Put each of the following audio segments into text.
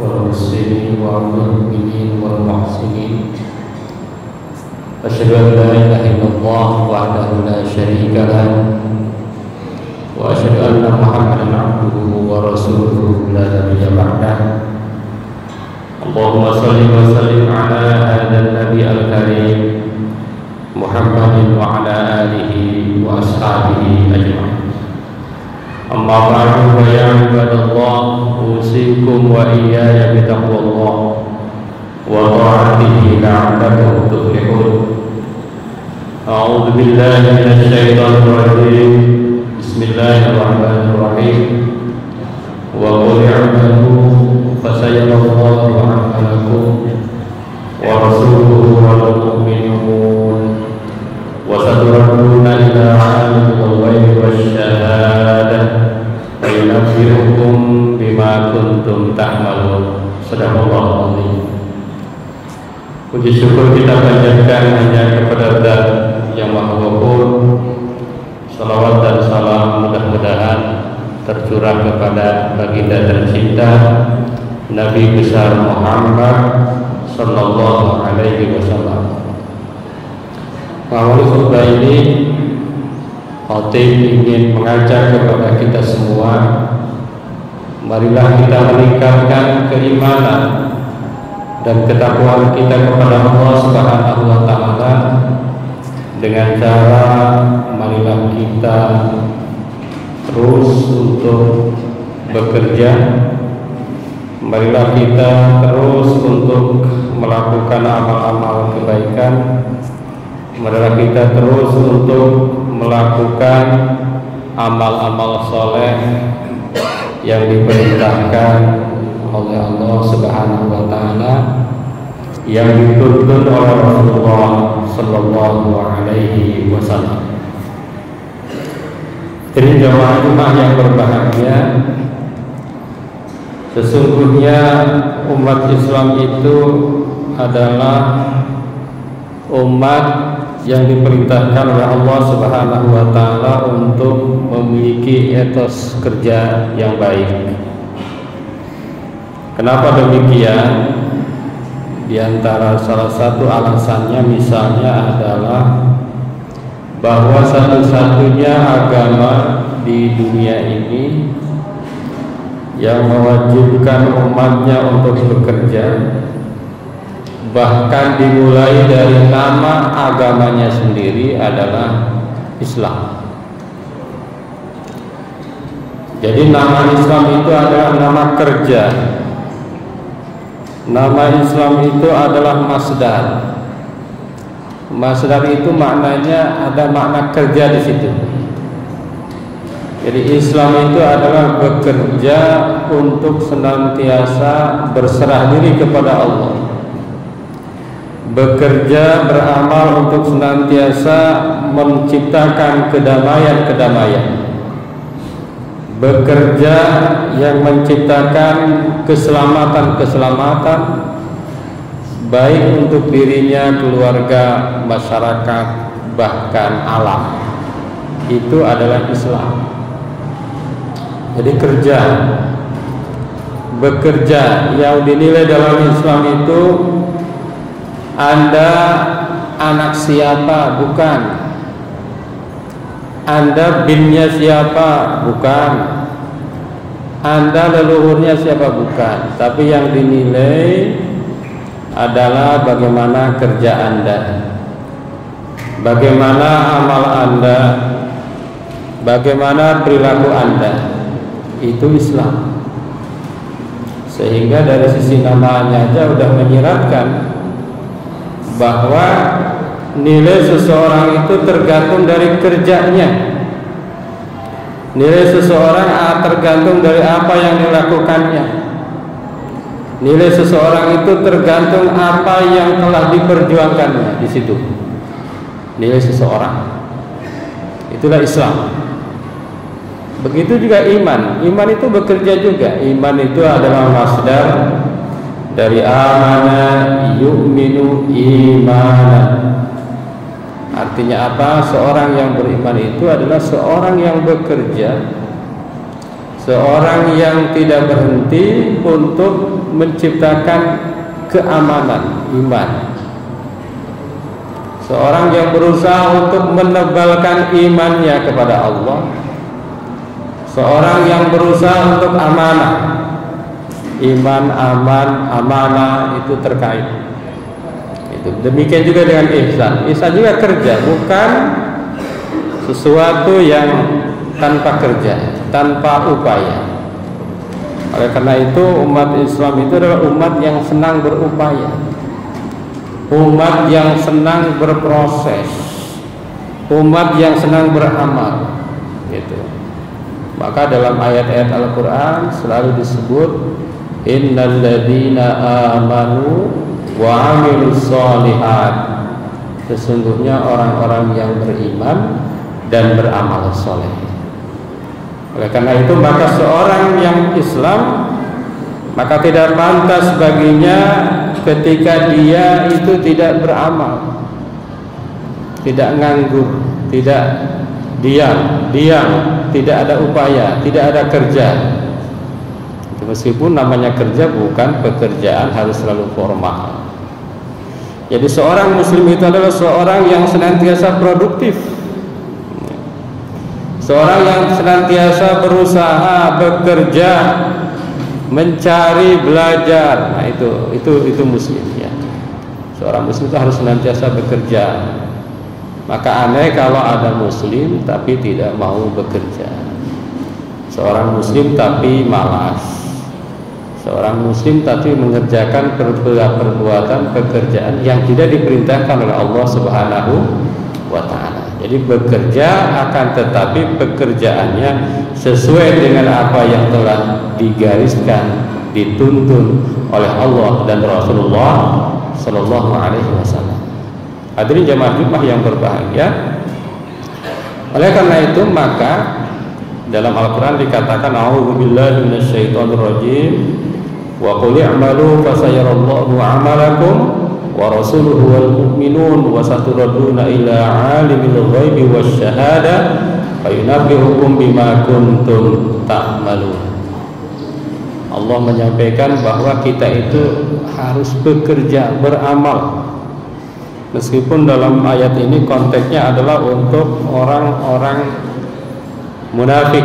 والمسلمين والمؤمنين والمحسنين أشهد أن لا إله إلا الله وحده لا شريك له وأشهد أن محمدا عبده ورسوله لا نبي بعده اللهم صل وسلم على هذا النبي الكريم محمد وعلى آله وأصحابه أجمعين. أما بعد فيا عباد الله أوصيكم وإياي بتقوى الله وطاعته لعلكم تفلحون. أعوذ بالله من الشيطان الرجيم. بسم الله الرحمن الرحيم. وقل اعملوا فسيرى الله عملكم ورسوله والمؤمنون وستردون إلى عالم الغيب والشهادة فينبئكم بما كنتم تعملون. Sadaqallahu adzim. Puji syukur kita panjatkan hanya kepada Zat yang Maha Ghafur. Salawat dan salam mudah-mudahan tercurah kepada baginda tercinta Nabi besar Muhammad sallallahu alaihi wasallam. Mengawali khutbah ini, khatib ingin mengajak kepada kita semua, marilah kita meningkatkan keimanan dan ketakwaan kita kepada Allah Subhanahu wa taala dengan cara marilah kita terus untuk bekerja, marilah kita terus untuk melakukan amal-amal kebaikan, marilah kita terus untuk melakukan amal-amal soleh yang diperintahkan oleh Allah Subhanahu wa taala, yang dituntun oleh Rasulullah sallallahu alaihi wasallam. Jadi jamaah Jumat yang berbahagia, sesungguhnya umat Islam itu adalah umat yang diperintahkan oleh Allah Subhanahu wa taala untuk memiliki etos kerja yang baik. Kenapa demikian? Di antara salah satu alasannya misalnya adalah bahwa satu-satunya agama di dunia ini yang mewajibkan umatnya untuk bekerja, bahkan dimulai dari nama agamanya sendiri adalah Islam. Jadi nama Islam itu adalah nama kerja. Nama Islam itu adalah masdar. Masdar itu maknanya ada makna kerja di situ. Jadi Islam itu adalah bekerja untuk senantiasa berserah diri kepada Allah, bekerja beramal untuk senantiasa menciptakan kedamaian-kedamaian, bekerja yang menciptakan keselamatan-keselamatan baik untuk dirinya, keluarga, masyarakat, bahkan alam. Itu adalah Islam. Jadi kerja, bekerja yang dinilai dalam Islam itu Anda anak siapa? Bukan. Anda binnya siapa? Bukan. Anda leluhurnya siapa? Bukan. Tapi yang dinilai adalah bagaimana kerja Anda, bagaimana amal Anda, bagaimana perilaku Anda. Itu Islam. Sehingga dari sisi namanya aja udah menyiratkan bahwa nilai seseorang itu tergantung dari kerjanya. Nilai seseorang tergantung dari apa yang dilakukannya. Nilai seseorang itu tergantung apa yang telah diperjuangkannya di situ. Nilai seseorang. Itulah Islam. Begitu juga iman. Iman itu bekerja juga. Iman itu adalah masdar dari amana yu'minu imanan. Artinya apa? Seorang yang beriman itu adalah seorang yang bekerja seorang yang tidak berhenti untuk menciptakan keamanan iman, seorang yang berusaha untuk menebalkan imannya kepada Allah, seorang yang berusaha untuk amanah. Iman, aman, amanah itu terkait. Itu demikian juga dengan ihsan. Ihsan juga kerja, bukan sesuatu yang tanpa kerja, tanpa upaya. Oleh karena itu umat Islam itu adalah umat yang senang berupaya, umat yang senang berproses, umat yang senang beramal, gitu. Maka dalam ayat-ayat Al-Quran selalu disebut innal ladzina amanu wa amilus sholihat, sesungguhnya orang-orang yang beriman dan beramal soleh. Oleh karena itu maka seorang yang Islam maka tidak pantas baginya ketika dia itu tidak beramal, tidak nganggur, tidak diam, tidak ada upaya, tidak ada kerja. Meskipun namanya kerja bukan pekerjaan harus selalu formal. Jadi seorang muslim itu adalah seorang yang senantiasa produktif, seorang yang senantiasa berusaha, bekerja, mencari, belajar. Nah itu muslim ya. Seorang muslim itu harus senantiasa bekerja. Maka aneh kalau ada muslim tapi tidak mau bekerja. Seorang muslim tapi malas. Seorang muslim tapi mengerjakan perbuatan pekerjaan yang tidak diperintahkan oleh Allah Subhanahu wa ta'ala. Jadi bekerja akan tetapi pekerjaannya sesuai dengan apa yang telah digariskan, dituntun oleh Allah dan Rasulullah Sallallahu Alaihi Wasallam. Hadirin jamaah Jumat yang berbahagia. Oleh karena itu maka dalam Al-Quran dikatakan a'udzubillahi minasyaitonirrajim wa qul i'malu fasayarallahu 'amalakum wa rasuluhu wal mu'minun wa saturadduna ila 'alimil ghaibi wasyahada fayunabbi'ukum bima kuntum ta'malun. Allah menyampaikan bahwa kita itu harus bekerja, beramal. Meskipun dalam ayat ini konteksnya adalah untuk orang-orang munafik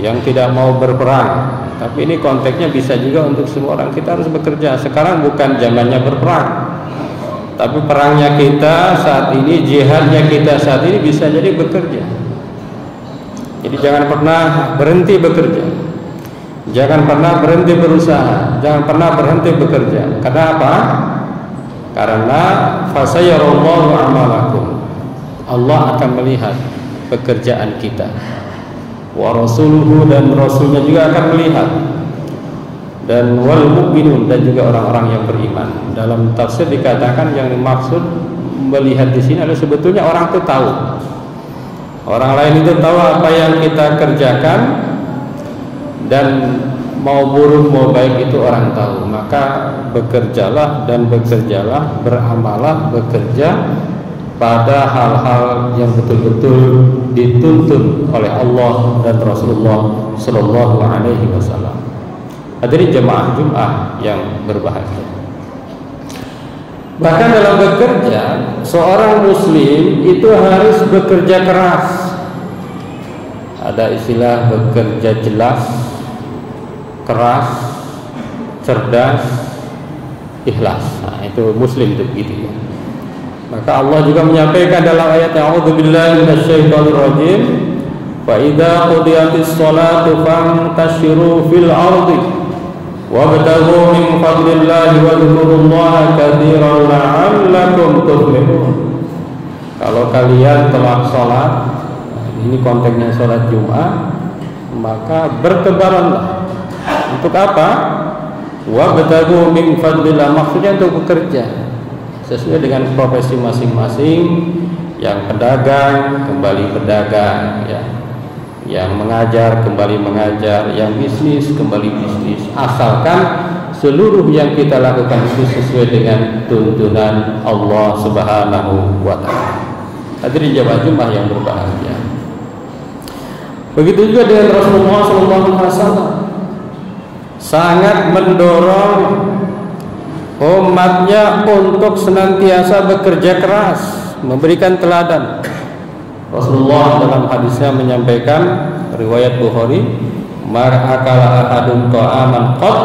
yang tidak mau berperang, tapi ini konteksnya bisa juga untuk semua orang. Kita harus bekerja. Sekarang bukan zamannya berperang, tapi perangnya kita saat ini, jihadnya kita saat ini bisa jadi bekerja. Jadi jangan pernah berhenti bekerja, jangan pernah berhenti berusaha, jangan pernah berhenti bekerja. Karena apa? Karena fasayarallahu amalakum, Allah akan melihat pekerjaan kita, wa rasuluhu, dan rasulnya juga akan melihat, dan wal mu'minun, dan juga orang-orang yang beriman. Dalam tafsir dikatakan yang dimaksud melihat di sini adalah sebetulnya orang itu tahu, orang lain itu tahu apa yang kita kerjakan, dan mau buruk mau baik itu orang tahu. Maka bekerjalah dan bekerjalah, beramalah, bekerja pada hal-hal yang betul-betul dituntun oleh Allah dan Rasulullah Sallallahu Alaihi Wasallam. Hadirin jemaah Jumat yang berbahagia. Bahkan dalam bekerja, seorang muslim itu harus bekerja keras. Ada istilah bekerja jelas, keras, cerdas, ikhlas. Nah, itu muslim itu begitu ya. Maka Allah juga menyampaikan dalam ayat a'udzubillahi minasyaitonirrajim fa idza qudiyatis sholatu fantashiru fil ardi wabtaghu min fadlillahi wadhkurullaha katsiran la'allakum tuflihun. Kalau kalian telah sholat, ini konteksnya sholat Jumat, maka bertebaranlah. Untuk apa? Wabtaghu min fadlillah, maksudnya untuk bekerja sesuai dengan profesi masing-masing. Yang pedagang kembali pedagang ya, yang mengajar kembali mengajar, yang bisnis kembali bisnis, asalkan seluruh yang kita lakukan itu sesuai dengan tuntunan Allah Subhanahu wa ta'ala. Hadirin jemaah Jumat yang berbahagia. Begitu juga dengan Rasulullah SAW, sangat mendorong umatnya untuk senantiasa bekerja keras, memberikan teladan. Rasulullah dalam hadisnya menyampaikan, riwayat Bukhari, "Mar akala ahadun ta'aman qad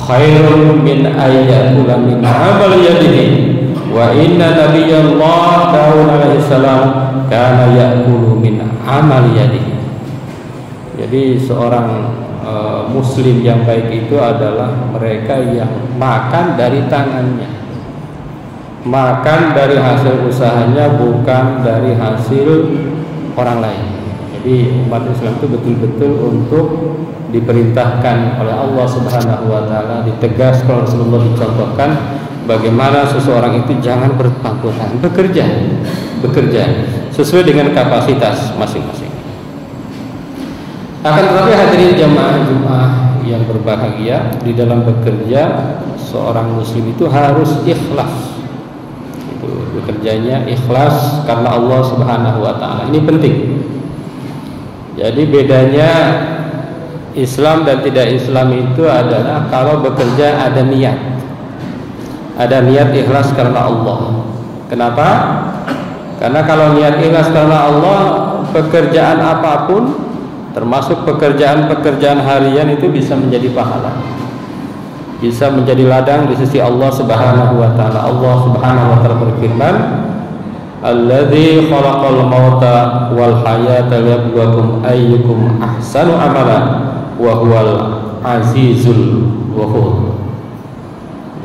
khairun min ayyakula min amal yadihi wa inna nabiyallah Daud alaihi salam kana ya'kulu min amal yadihi." Jadi seorang muslim yang baik itu adalah mereka yang makan dari tangannya, makan dari hasil usahanya, bukan dari hasil orang lain. Jadi umat Islam itu betul-betul untuk diperintahkan oleh Allah Subhanahu wa taala, ditegaskan Rasulullah, dicontohkan bagaimana seseorang itu jangan berpangku tangan, bekerja sesuai dengan kapasitas masing-masing. Akan tetapi hadirin jamaah Jumat yang berbahagia, di dalam bekerja seorang muslim itu harus ikhlas. Itu bekerjanya ikhlas karena Allah Subhanahu wa taala. Ini penting. Jadi bedanya Islam dan tidak Islam itu adalah kalau bekerja ada niat. Ada niat ikhlas karena Allah. Kenapa? Karena kalau niat ikhlas karena Allah, pekerjaan apapun termasuk pekerjaan-pekerjaan harian itu bisa menjadi pahala, bisa menjadi ladang di sisi Allah Subhanahu wa taala. Allah Subhanahu wa taala berfirman, "Alladzi khalaqal mauta wal hayata liyabluwakum ayyukum ahsanu amala wa huwal azizul ghafur."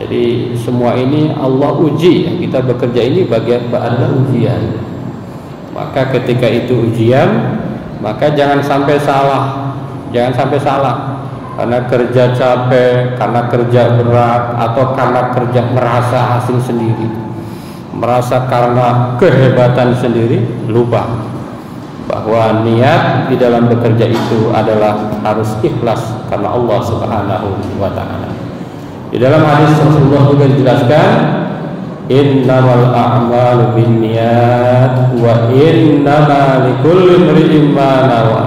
Jadi semua ini Allah uji, kita bekerja ini bagian adalah ujian. Maka ketika itu ujian, maka jangan sampai salah, karena kerja capek, karena kerja berat, atau karena kerja merasa asing sendiri, merasa karena kehebatan sendiri, lupa bahwa niat di dalam bekerja itu adalah harus ikhlas karena Allah Subhanahu wa taala. Di dalam hadis Rasulullah juga dijelaskan, innamal a'malu binniyat wa innama likulli imri'in ma nawa.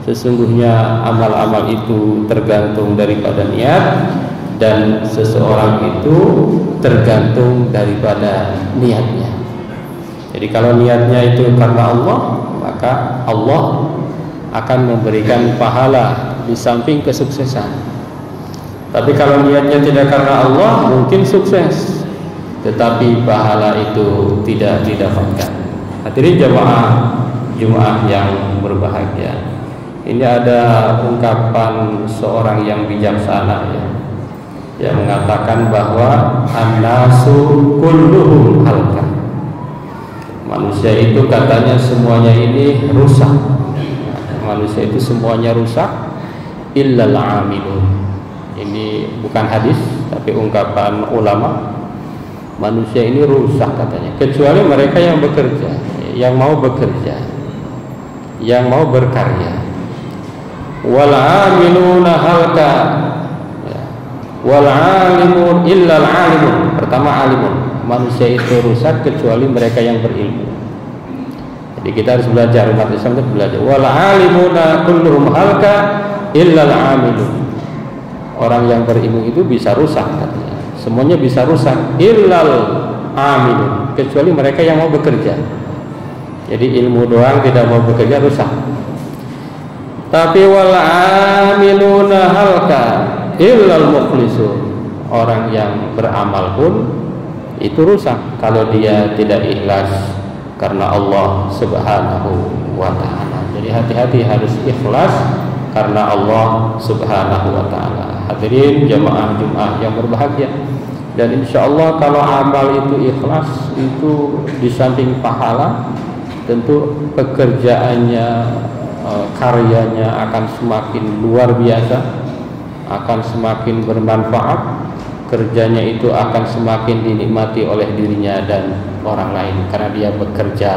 Sesungguhnya amal-amal itu tergantung daripada niat, dan seseorang itu tergantung daripada niatnya. Jadi kalau niatnya itu karena Allah, maka Allah akan memberikan pahala di samping kesuksesan. Tapi kalau niatnya tidak karena Allah, mungkin sukses, tetapi pahala itu tidak didapatkan. Hadirin jamaah Jumat yang berbahagia, ini ada ungkapan seorang yang bijaksana yang mengatakan bahwa an-nasu kulluhum halka. Manusia itu katanya semuanya ini rusak. Manusia itu semuanya rusak illal amilun. Ini bukan hadis tapi ungkapan ulama. Manusia ini rusak katanya, kecuali mereka yang bekerja, yang mau bekerja, yang mau berkarya. Wal amiluna halka, wal alimun illal alimun. Pertama alimun, manusia itu rusak kecuali mereka yang berilmu. Jadi kita harus belajar, umat Islam itu belajar. Wal alimuna kulluhum halka illal amilun. Orang yang berilmu itu bisa rusak katanya, semuanya bisa rusak illal amilun, kecuali mereka yang mau bekerja. Jadi ilmu doang tidak mau bekerja rusak. Tapi wal amiluna halka illal mukhlisun. Orang yang beramal pun itu rusak kalau dia tidak ikhlas karena Allah Subhanahu wa taala. Jadi hati-hati, harus ikhlas karena Allah Subhanahu wa taala. Hadirin jamaah Jumat yang berbahagia, dan insya Allah kalau amal itu ikhlas, itu di samping pahala, tentu pekerjaannya, karyanya akan semakin luar biasa, akan semakin bermanfaat, kerjanya itu akan semakin dinikmati oleh dirinya dan orang lain, karena dia bekerja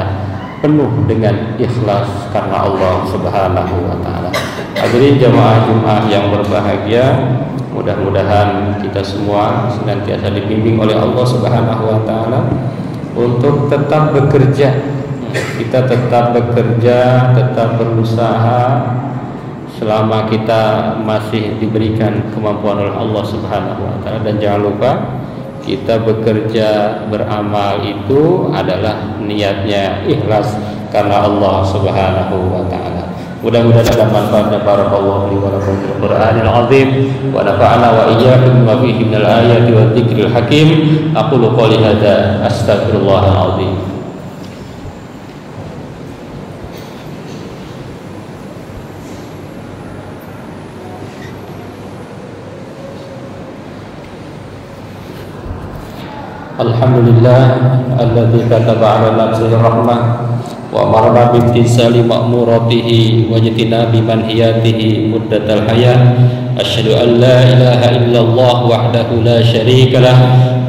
penuh dengan ikhlas karena Allah Subhanahu wa taala. Hadirin jamaah Jumat yang berbahagia, mudah-mudahan kita semua senantiasa dibimbing oleh Allah Subhanahu wa taala untuk tetap bekerja kita tetap bekerja, tetap berusaha selama kita masih diberikan kemampuan oleh Allah Subhanahu wa taala, dan jangan lupa kita bekerja beramal itu adalah niatnya ikhlas karena Allah Subhanahu wa taala. Mudah-mudahan ada manfaatnya. Barakallahu li wa lakum fil Qur'anil azim wa nafa'ana wa iyyakum bima fihi minal ayati wa dzikril hakim. Aqulu qouli hadza astaghfirullahal azim. Alhamdulillah alladzi kataba 'ala nafsihi rahmah wa marra bi imtisali ma'muratihi wa jitinabi manhiyatihi muddatal hayat. Asyhadu an la ilaha illallah wahdahu la syarika lah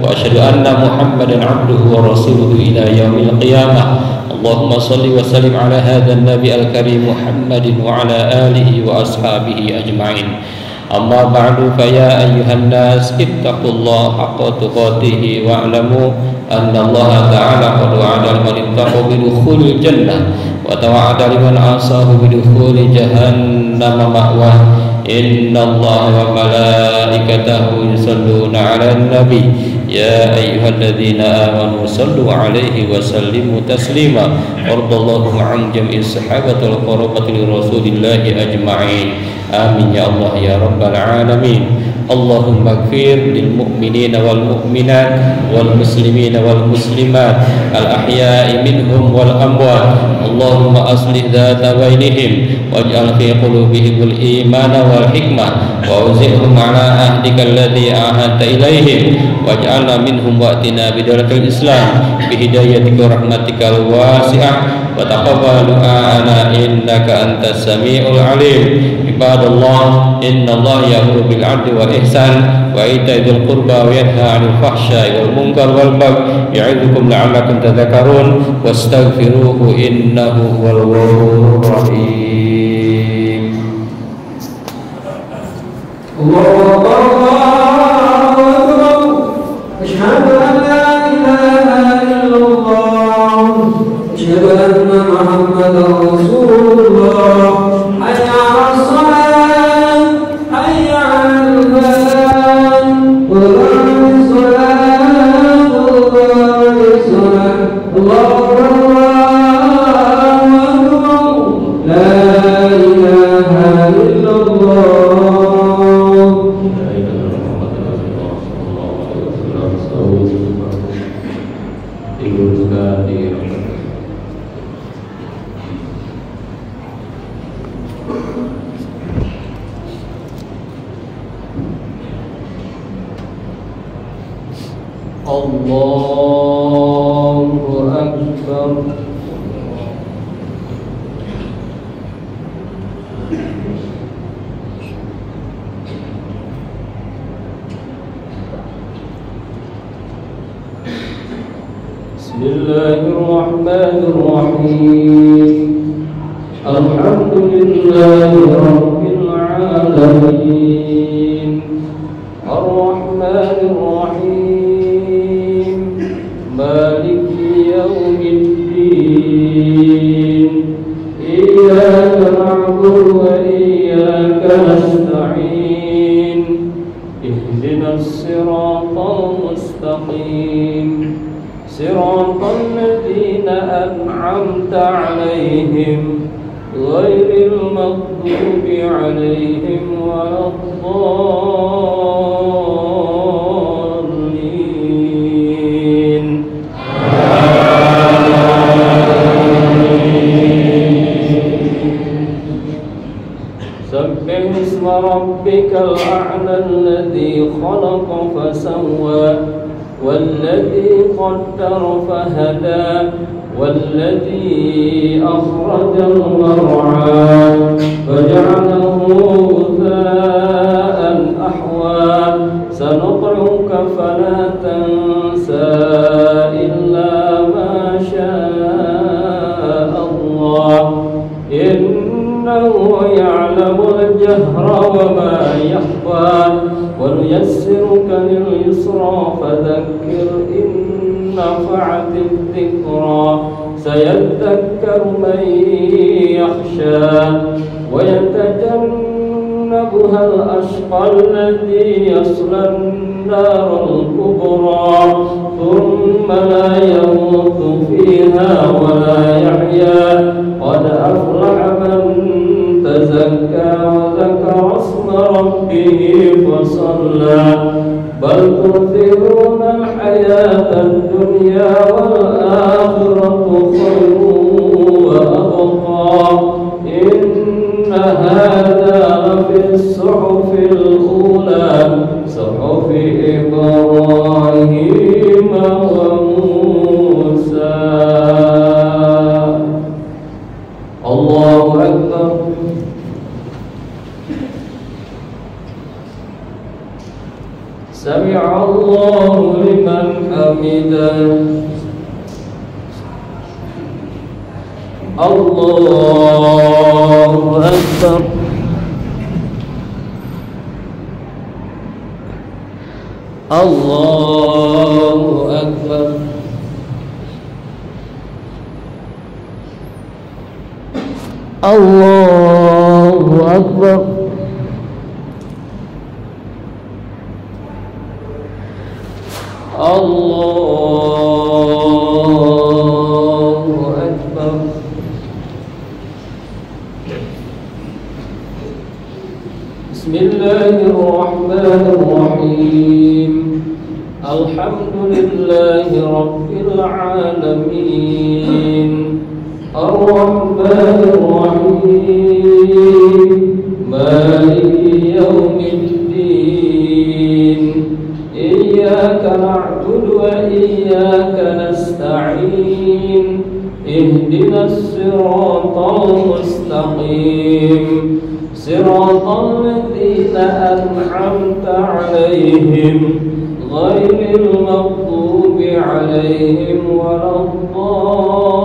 wa asyhadu anna Muhammadan 'abduhu wa rasuluhu ila yaumil qiyamah. Allahumma shalli wa sallim ala hadzal nabi al-karim Muhammadin wa ala alihi wa ashabihi ajma'in. Amma ba'du, fa ya ayyuhan nas ittaqullaha haqqa tuqatih wa'lamu anna Allah ta'ala qad wa'ada man ittaqa bi dukhulil jannah wa tawa'ada liman asahu bi dukhuli jahannam ma'wah. Inna Allah wa malaikatahu yusalluna 'alan nabi ya ayyuhalladzina amanu sallu 'alaihi wa sallimu taslima. Wardallahu 'an jami'is sahabatil qurabati rasulillahi ajma'in. Amin ya Allah ya rabbal alamin. Allahumma ighfir lil mu'minina wal mu'minat wal muslimina wal muslimat al ahya'i minhum wal amwat. Allahumma aslih dhata bainihim waj'al fi qulubihim al iman wal hikmah wa uzihhum ala ahdika alladhi ahadta ilaihim waj'alna minhum wa'tina bidaratil islam bihidayatika rahmatikal wasi'ah wa taqabbal du'ana innaka antas samiul alim. Ibadallah, innallaha ya'muru bil 'adli wal ihsan wa ita'i dzil qurba wa yanha 'anil fahsya'i wal munkar wal baghi ya'idzukum la'allakum tadhakkarun wastaghfiruhu innahu huwal ghafurur rahim. Allahu akbar. Asyhadu an la ilaha illallah wa asyhadu anna Muhammadar Rasulullah. Hayya 'alas shalah, hayya 'alal falah, qul salat, Allahu akbar, la ilaha illallah. Allahu akbar. Bismillahirrahmanirrahim. Alhamdulillahi rabbil alamin. Ar-Rahmanir Rahim. Maliki yaumiddin. Iyyaka na'budu wa iyyaka nasta'in. Ihdinas siratal mustaqim. Siratal ladzina an'amta 'alaihim ghairil maghdubi 'alaihim waladdallin. Sabbih isma rabbikal a'la alladzi khalaqa fasawwa والذي قدر فهدى والذي أخرج المرعى فجعله غثاء أحوى سنقرئك فلا تنسى إلا ما شاء الله إنه يعلم الجهر وما يخفى ونيسرك لليسرى فذكر إن نفعت الذكرى سيذكر من يخشى ويتجنبها الأشقى الذي يصلى النار الكبرى ثم لا يموت فيها ولا يحيا قد أفلح من تزكى وذكر اسم ربه فصلى بل تؤثرون الحياة الدنيا والآخرة خير وأبقى إن هذا لفي الصحف الأولى صحف إبراهيم وموسى. الله أكبر. سمع الله لمن حمده. الله أكبر. الله أكبر. الله أكبر. الله أكبر. بسم الله الرحمن الرحيم الحمد لله رب العالمين الرحمن الرحيم مالك يوم الدين إياك نعبد وإياك نستعين اهدنا الصراط المستقيم صراط الذين أنعمت عليهم غير المغضوب عليهم ولا الضالين.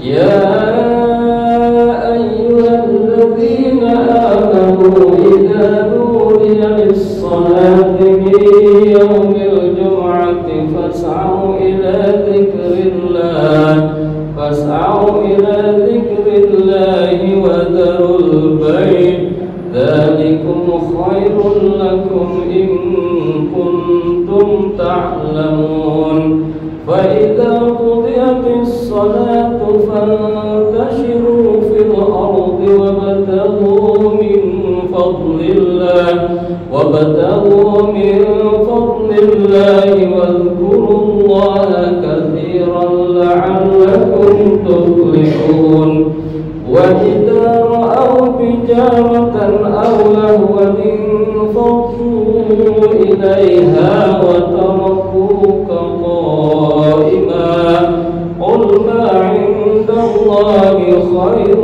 يا أيها الذين آمنوا إذا نودي للصلاة من يوم الجمعة فاسعوا إلى ذكر الله وذروا البيع ذلكم خير لكم إن كنتم تعلمون. فإذا قضيت الصلاة فانتشروا في الأرض وابتغوا من فضل الله واذكروا الله كثيرا لعلكم تفلحون. وإذا رأوا تجارة أو لهوا انفضوا إليها وتركوك قائما قل ما عند الله خير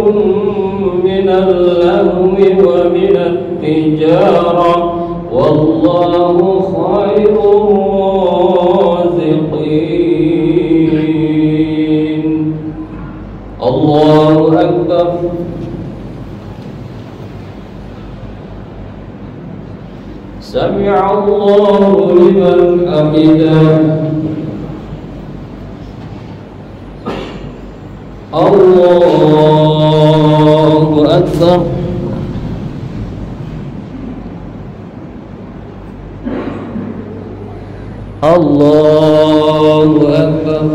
من اللهو ومن التجارة والله خير الرازقين. الله أكبر. سمع الله لمن حمده. الله أكبر. الله أكبر.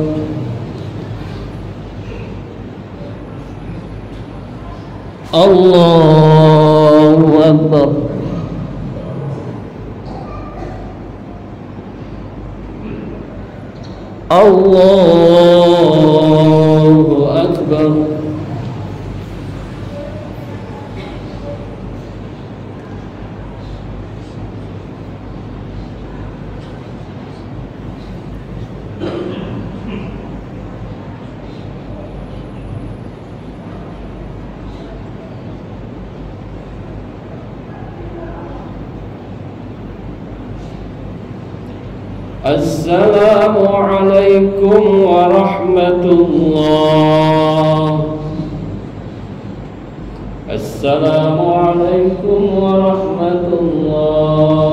الله أكبر. الله أكبر. السلام عليكم ورحمة الله. Assalamu alaikum warahmatullahi.